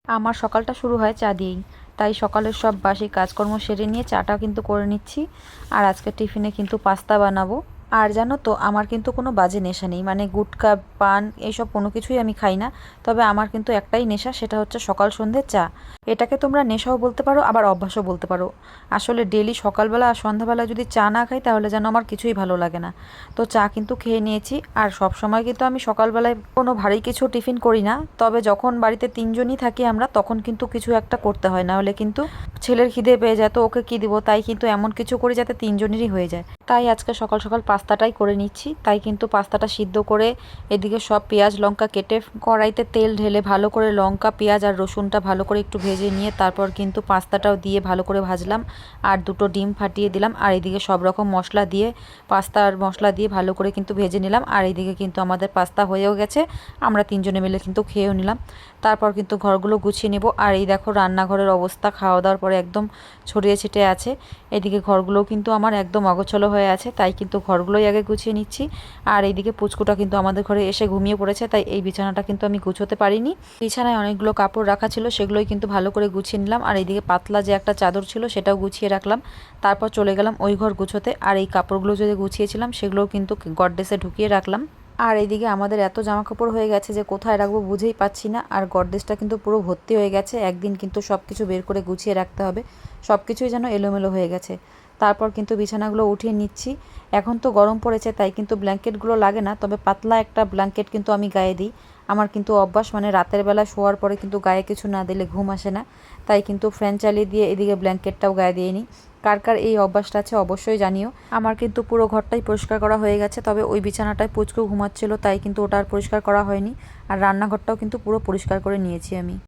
আমার সকালটা শুরু হয় চা দিয়েই, তাই সকালের সব বাসি কাজকর্ম সেরে নিয়ে চাটা কিন্তু করে নিচ্ছি। আর আজকে টিফিনে কিন্তু পাস্তা বানাবো। আর জানো তো, আমার কিন্তু কোনো বাজে নেশা নেই, মানে গুটখা, পান এইসব কোনো কিছুই আমি খাই না। তবে আমার কিন্তু একটাই নেশা, সেটা হচ্ছে সকাল সন্ধ্যে চা। এটাকে তোমরা নেশাও বলতে পারো, আবার অভ্যাসও বলতে পারো। আসলে ডেলি সকালবেলা আর সন্ধ্যাবেলা যদি চা না খাই তাহলে যেন আমার কিছুই ভালো লাগে না। তো চা কিন্তু খেয়ে নিয়েছি। আর সব সময় কিন্তু আমি সকালবেলায় কোনো ভারী কিছু টিফিন করি না, তবে যখন বাড়িতে তিনজনই থাকি আমরা, তখন কিন্তু কিছু একটা করতে হয়, না হলে কিন্তু ছেলের খিদে পেয়ে যায়, তো ওকে কী দিব, তাই কিন্তু এমন কিছু করি যাতে তিনজনেরই হয়ে যায়। তাই আজকে সকাল সকাল পাস্তাটাই করে নিচ্ছি। তাই কিন্তু পাস্তাটা সিদ্ধ করে এদিকে সব পেঁয়াজ লঙ্কা কেটে কড়াইতে তেল ঢেলে ভালো করে লঙ্কা পেঁয়াজ আর রসুনটা ভালো করে একটু ভেজে নিয়ে তারপর কিন্তু পাস্তাটাও দিয়ে ভালো করে ভাজলাম। আর দুটো ডিম ফাটিয়ে দিলাম। আর এদিকে সব রকম মশলা দিয়ে, পাস্তার মশলা দিয়ে ভালো করে কিন্তু ভেজে নিলাম। আর এইদিকে কিন্তু আমাদের পাস্তা হয়েও গেছে, আমরা তিনজনে মিলে কিন্তু খেয়েও নিলাম। তারপর কিন্তু ঘরগুলো গুছিয়ে নেব। আর এই দেখো রান্নাঘরের অবস্থা, খাওয়া দাওয়ার পরে একদম ছড়িয়ে ছিটিয়ে আছে। এদিকে ঘরগুলোও কিন্তু আমার একদম অগোছালো হয়ে আছে, তাই কিন্তু ঘরগুলোই আগে গুছিয়ে নিচ্ছি। আর এইদিকে পুচকুটা কিন্তু আমাদের ঘরে এসে ঘুমিয়ে পড়েছে, তাই এই বিছানাটা কিন্তু আমি গুছোতে পারিনি। বিছানায় অনেকগুলো কাপড় রাখা ছিল, সেগুলোই কিন্তু ভালো করে গুছিয়ে নিলাম। আর এইদিকে পাতলা যে একটা চাদর ছিল সেটাও গুছিয়ে রাখলাম। তারপর চলে গেলাম ওই ঘর গুছোতে। আর এই কাপড়গুলো যদি গুছিয়েছিলাম সেগুলোও কিন্তু গডরেজে ঢুকিয়ে রাখলাম। আর এইদিকে আমাদের এত জামা কাপড় হয়ে গেছে যে কোথায় রাখবো বুঝেই পাচ্ছি না। আর গডরেজটা কিন্তু পুরো ভর্তি হয়ে গেছে, একদিন কিন্তু সব কিছু বের করে গুছিয়ে রাখতে হবে। সব কিছুই যেন এলোমেলো হয়ে গেছে। তারপর কিন্তু বিছানাগুলো উঠিয়ে নিচ্ছি। এখন তো গরম পড়েছে, তাই কিন্তু ব্ল্যাঙ্কেটগুলো লাগে না, তবে পাতলা একটা ব্ল্যাঙ্কেট কিন্তু আমি গায়ে দিই। আমার কিন্তু অভ্যাস, মানে রাতের বেলা শোয়ার পরে কিন্তু গায়ে কিছু না দিলে ঘুম আসে না। তাই কিন্তু ফ্যান চালিয়ে দিয়ে এদিকে ব্ল্যাঙ্কেটটাও গায়ে দিয়ে নিই। কার কার এই অভ্যাসটা আছে অবশ্যই জানিও। আমার কিন্তু পুরো ঘরটাই পরিষ্কার করা হয়ে গেছে, তবে ওই বিছানাটায় পুচকু ঘুমাচ্ছিল, তাই কিন্তু ওটা আর পরিষ্কার করা হয়নি। আর রান্নাঘরটাও কিন্তু পুরো পরিষ্কার করে নিয়েছি আমি।